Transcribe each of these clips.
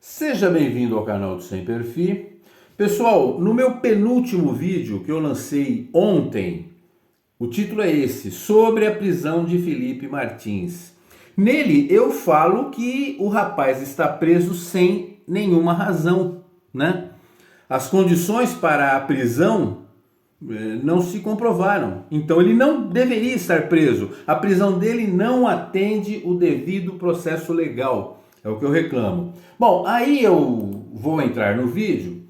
Seja bem-vindo ao canal do Sem Perfil. Pessoal, no meu penúltimo vídeo que eu lancei ontem, o título é esse, sobre a prisão de Felipe Martins. Nele eu falo que o rapaz está preso sem nenhuma razão, né? As condições para a prisão não se comprovaram, então ele não deveria estar preso. A prisão dele não atende o devido processo legal. É o que eu reclamo. Bom, aí eu vou entrar no vídeo.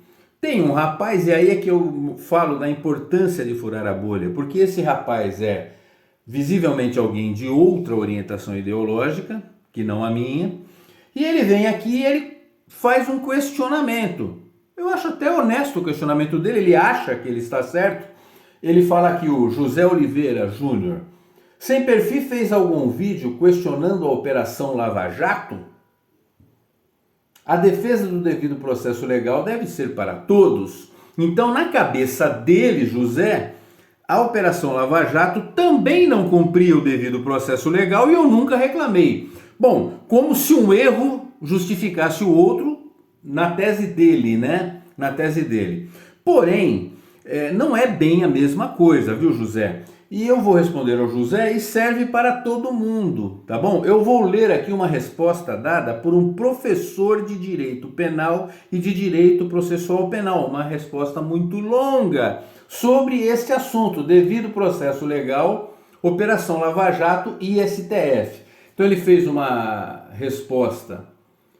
Tem um rapaz, e aí é que eu falo da importância de furar a bolha, porque esse rapaz é visivelmente alguém de outra orientação ideológica, que não a minha, e ele vem aqui e ele faz um questionamento. Eu acho até honesto o questionamento dele, ele acha que ele está certo. Ele fala aqui, o José Oliveira Júnior. Sem Perfil fez algum vídeo questionando a Operação Lava Jato? A defesa do devido processo legal deve ser para todos. Então, na cabeça dele, José, a Operação Lava Jato também não cumpria o devido processo legal e eu nunca reclamei. Bom, como se um erro justificasse o outro na tese dele, né? Na tese dele. Porém, não é bem a mesma coisa, viu, José? E eu vou responder ao José e serve para todo mundo, tá bom? Eu vou ler aqui uma resposta dada por um professor de direito penal e de direito processual penal, uma resposta muito longa sobre este assunto, devido processo legal, Operação Lava Jato e STF. Então ele fez uma resposta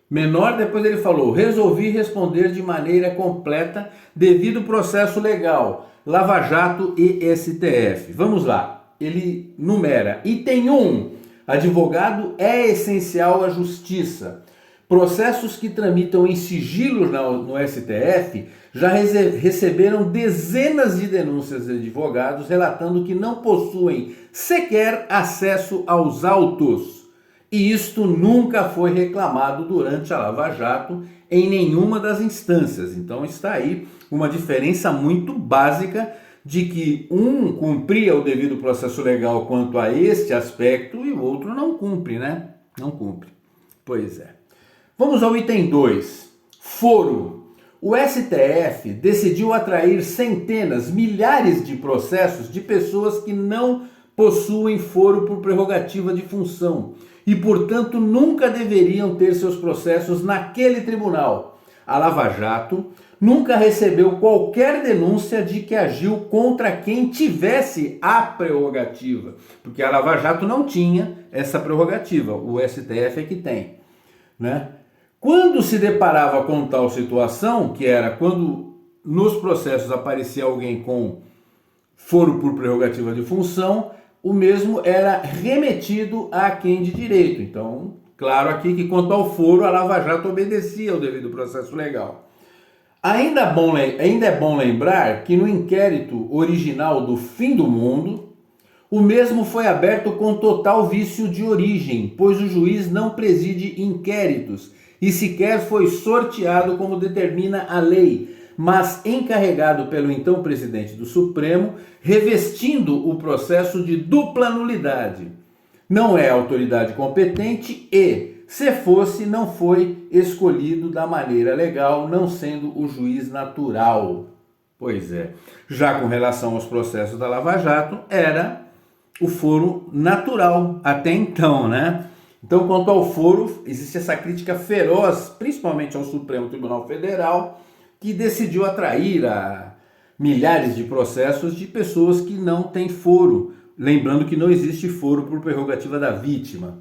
menor, depois ele falou: resolvi responder de maneira completa devido processo legal, Lava Jato e STF. Vamos lá, ele numera. Item 1, advogado é essencial à justiça. Processos que tramitam em sigilo no STF já receberam dezenas de denúncias de advogados relatando que não possuem sequer acesso aos autos. E isto nunca foi reclamado durante a Lava Jato em nenhuma das instâncias. Então está aí uma diferença muito básica de que um cumpria o devido processo legal quanto a este aspecto e o outro não cumpre, né? Não cumpre. Pois é. Vamos ao item 2. Foro. O STF decidiu atrair centenas, milhares de processos de pessoas que não possuem foro por prerrogativa de função e, portanto, nunca deveriam ter seus processos naquele tribunal. A Lava Jato nunca recebeu qualquer denúncia de que agiu contra quem tivesse a prerrogativa, porque a Lava Jato não tinha essa prerrogativa, o STF é que tem, né? Quando se deparava com tal situação, que era quando nos processos aparecia alguém com foro por prerrogativa de função, o mesmo era remetido a quem de direito. Então, claro aqui que quanto ao foro, a Lava Jato obedecia ao devido processo legal. Ainda é bom lembrar que no inquérito original do fim do mundo, o mesmo foi aberto com total vício de origem, pois o juiz não preside inquéritos e sequer foi sorteado como determina a lei, mas encarregado pelo então presidente do Supremo, revestindo o processo de dupla nulidade. Não é autoridade competente e, se fosse, não foi escolhido da maneira legal, não sendo o juiz natural. Pois é. Já com relação aos processos da Lava Jato, era o foro natural até então, né? Então, quanto ao foro, existe essa crítica feroz, principalmente ao Supremo Tribunal Federal, que decidiu atrair a milhares de processos de pessoas que não têm foro. Lembrando que não existe foro por prerrogativa da vítima.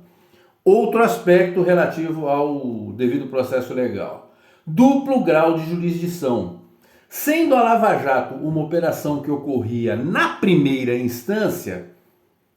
Outro aspecto relativo ao devido processo legal: duplo grau de jurisdição. Sendo a Lava Jato uma operação que ocorria na primeira instância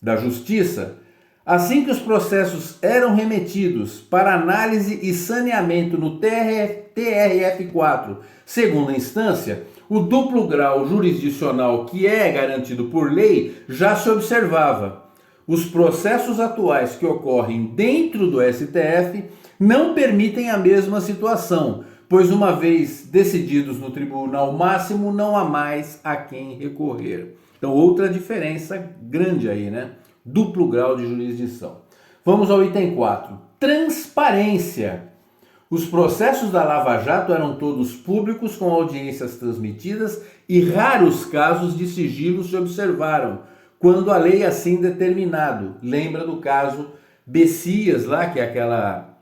da Justiça, assim que os processos eram remetidos para análise e saneamento no TRF4, segunda instância, o duplo grau jurisdicional que é garantido por lei já se observava. Os processos atuais que ocorrem dentro do STF não permitem a mesma situação, pois uma vez decididos no Tribunal Máximo, não há mais a quem recorrer. Então, outra diferença grande aí, né? Duplo grau de jurisdição. Vamos ao item 4. Transparência. Os processos da Lava Jato eram todos públicos, com audiências transmitidas e raros casos de sigilo se observaram, quando a lei assim determinado. Lembra do caso Bessias lá, que é aquela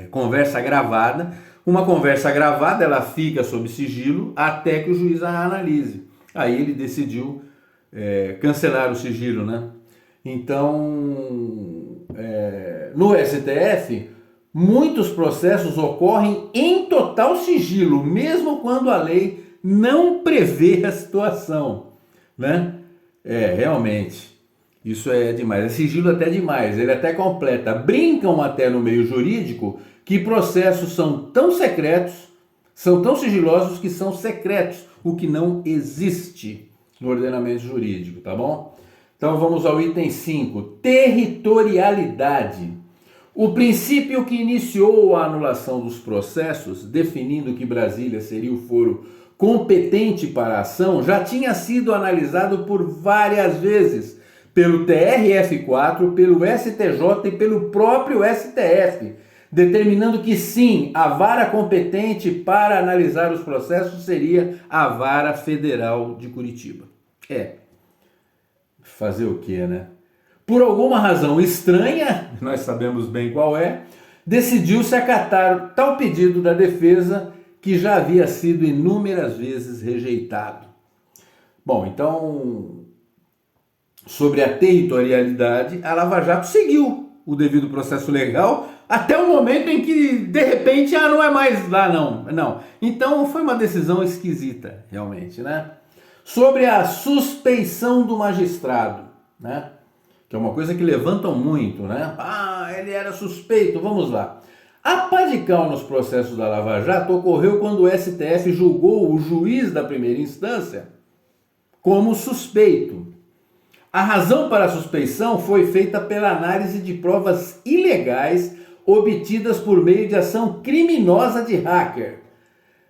conversa gravada. Uma conversa gravada, ela fica sob sigilo até que o juiz a analise. Aí ele decidiu cancelar o sigilo, né? Então, no STF, muitos processos ocorrem em total sigilo, mesmo quando a lei não prevê a situação, né? Realmente, isso é demais. É sigilo até demais, ele até completa. Brincam até no meio jurídico que processos são tão secretos, são tão sigilosos que são secretos, o que não existe no ordenamento jurídico, tá bom? Então vamos ao item 5, territorialidade. O princípio que iniciou a anulação dos processos, definindo que Brasília seria o foro competente para a ação, já tinha sido analisado por várias vezes pelo TRF4, pelo STJ e pelo próprio STF, determinando que sim, a vara competente para analisar os processos seria a Vara Federal de Curitiba. Fazer o quê, né? Por alguma razão estranha, nós sabemos bem qual é, decidiu-se acatar tal pedido da defesa que já havia sido inúmeras vezes rejeitado. Bom, então, sobre a territorialidade, a Lava Jato seguiu o devido processo legal até o momento em que, de repente, não é mais lá, não. Então, foi uma decisão esquisita, realmente, né? Sobre a suspeição do magistrado, né? Que é uma coisa que levantam muito, né? Ele era suspeito, vamos lá. A pá de cal nos processos da Lava Jato ocorreu quando o STF julgou o juiz da primeira instância como suspeito. A razão para a suspeição foi feita pela análise de provas ilegais obtidas por meio de ação criminosa de hacker.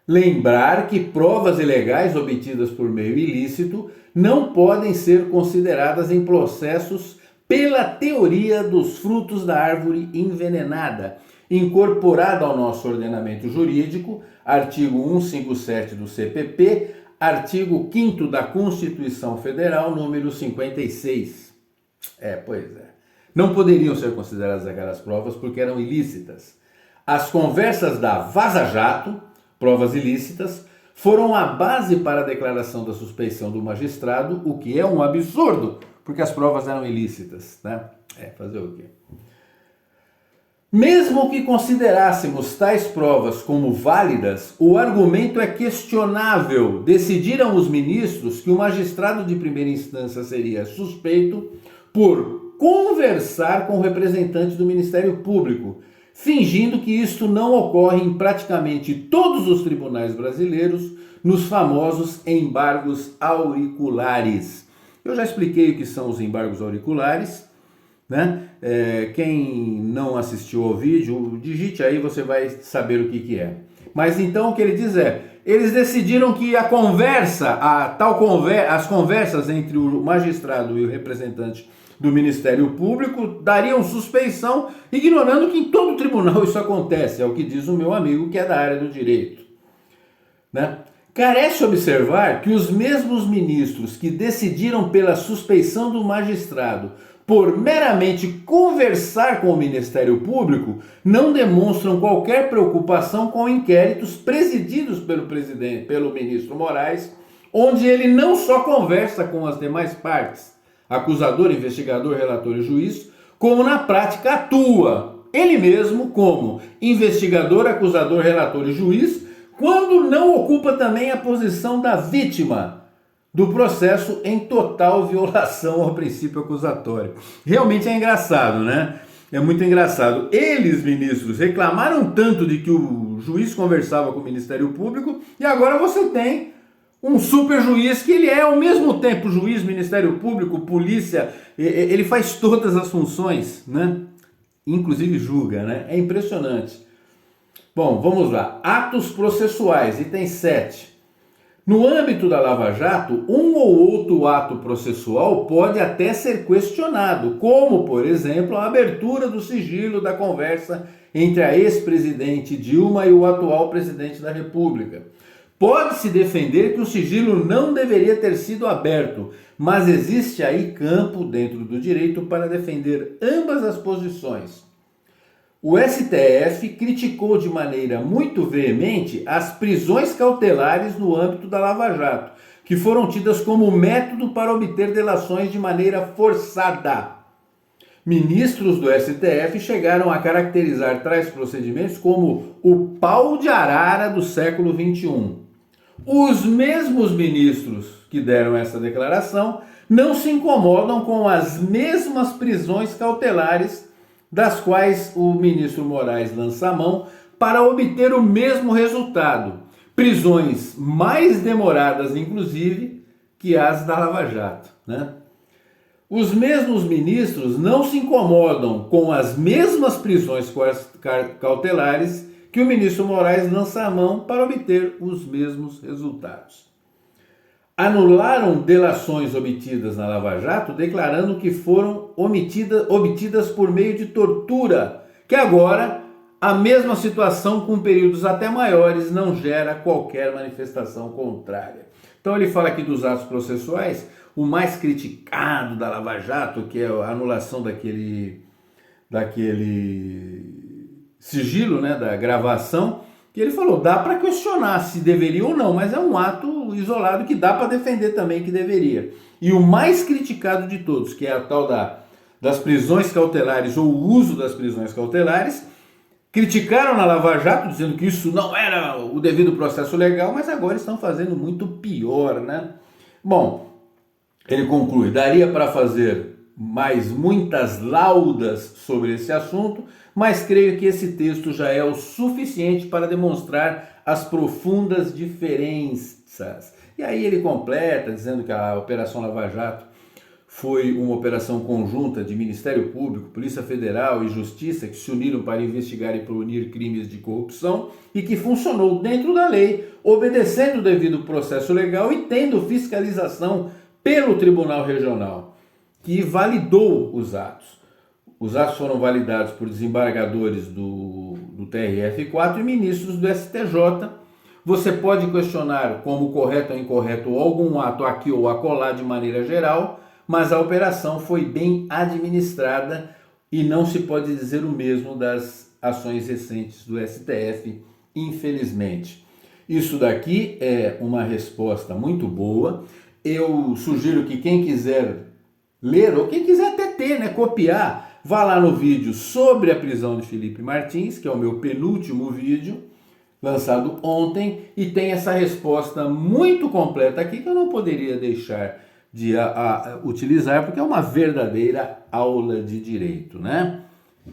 Lembrar que provas ilegais obtidas por meio ilícito não podem ser consideradas em processos pela teoria dos frutos da árvore envenenada, incorporada ao nosso ordenamento jurídico, artigo 157 do CPP, artigo 5º da Constituição Federal, número 56. Não poderiam ser consideradas aquelas provas porque eram ilícitas. As conversas da Vaza Jato, provas ilícitas, foram a base para a declaração da suspeição do magistrado, o que é um absurdo, porque as provas eram ilícitas, né? Fazer o quê? Mesmo que considerássemos tais provas como válidas, o argumento é questionável. Decidiram os ministros que o magistrado de primeira instância seria suspeito por conversar com o representante do Ministério Público, fingindo que isto não ocorre em praticamente todos os tribunais brasileiros, nos famosos embargos auriculares. Eu já expliquei o que são os embargos auriculares, né? Quem não assistiu ao vídeo, digite aí, você vai saber o que é. Mas então o que ele diz eles decidiram que as conversas entre o magistrado e o representante do Ministério Público dariam suspeição, ignorando que em todo tribunal isso acontece, é o que diz o meu amigo que é da área do direito, né? Carece observar que os mesmos ministros que decidiram pela suspeição do magistrado por meramente conversar com o Ministério Público não demonstram qualquer preocupação com inquéritos presididos pelo ministro Moraes, onde ele não só conversa com as demais partes, acusador, investigador, relator e juiz, como na prática atua, ele mesmo como investigador, acusador, relator e juiz, quando não ocupa também a posição da vítima do processo em total violação ao princípio acusatório. Realmente é engraçado, né? É muito engraçado. Eles, ministros, reclamaram tanto de que o juiz conversava com o Ministério Público e agora você tem um super juiz que ele é ao mesmo tempo juiz, Ministério Público, polícia, ele faz todas as funções, né? Inclusive julga, né? É impressionante. Bom, vamos lá. Atos processuais, item 7. No âmbito da Lava Jato, um ou outro ato processual pode até ser questionado, como, por exemplo, a abertura do sigilo da conversa entre a ex-presidente Dilma e o atual presidente da República. Pode-se defender que o sigilo não deveria ter sido aberto, mas existe aí campo dentro do direito para defender ambas as posições. O STF criticou de maneira muito veemente as prisões cautelares no âmbito da Lava Jato, que foram tidas como método para obter delações de maneira forçada. Ministros do STF chegaram a caracterizar tais procedimentos como o pau de arara do século XXI. Os mesmos ministros que deram essa declaração não se incomodam com as mesmas prisões cautelares das quais o ministro Moraes lança a mão para obter o mesmo resultado. Prisões mais demoradas, inclusive, que as da Lava Jato, né? Os mesmos ministros não se incomodam com as mesmas prisões cautelares que o ministro Moraes lança a mão para obter os mesmos resultados. Anularam delações obtidas na Lava Jato, declarando que foram obtidas por meio de tortura, que agora a mesma situação com períodos até maiores não gera qualquer manifestação contrária. Então ele fala aqui dos atos processuais, o mais criticado da Lava Jato, que é a anulação daquele sigilo, né, da gravação, que ele falou, dá para questionar se deveria ou não, mas é um ato isolado que dá para defender também que deveria. E o mais criticado de todos, que é a tal das prisões cautelares ou o uso das prisões cautelares, criticaram na Lava Jato, dizendo que isso não era o devido processo legal, mas agora estão fazendo muito pior, né? Bom, ele conclui, daria para fazer mais muitas laudas sobre esse assunto, mas creio que esse texto já é o suficiente para demonstrar as profundas diferenças. E aí ele completa, dizendo que a Operação Lava Jato foi uma operação conjunta de Ministério Público, Polícia Federal e Justiça que se uniram para investigar e punir crimes de corrupção e que funcionou dentro da lei, obedecendo o devido processo legal e tendo fiscalização pelo Tribunal Regional, que validou os atos. Os atos foram validados por desembargadores do TRF4 e ministros do STJ. Você pode questionar como correto ou incorreto algum ato aqui ou acolá de maneira geral, mas a operação foi bem administrada e não se pode dizer o mesmo das ações recentes do STF, infelizmente. Isso daqui é uma resposta muito boa. Eu sugiro que quem quiser ler, ou quem quiser até ter, né, copiar, vá lá no vídeo sobre a prisão de Felipe Martins, que é o meu penúltimo vídeo, lançado ontem, e tem essa resposta muito completa aqui que eu não poderia deixar de utilizar, porque é uma verdadeira aula de direito, né?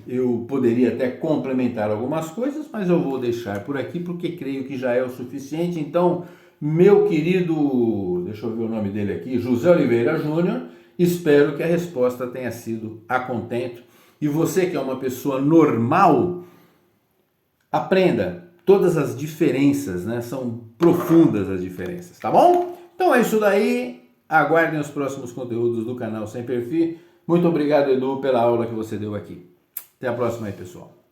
Eu poderia até complementar algumas coisas, mas eu vou deixar por aqui porque creio que já é o suficiente. Então, meu querido, deixa eu ver o nome dele aqui, José Oliveira Júnior, espero que a resposta tenha sido a contento. E você que é uma pessoa normal, aprenda todas as diferenças, né? São profundas as diferenças, tá bom? Então é isso daí. Aguardem os próximos conteúdos do canal Sem Perfil. Muito obrigado, Edu, pela aula que você deu aqui. Até a próxima aí, pessoal.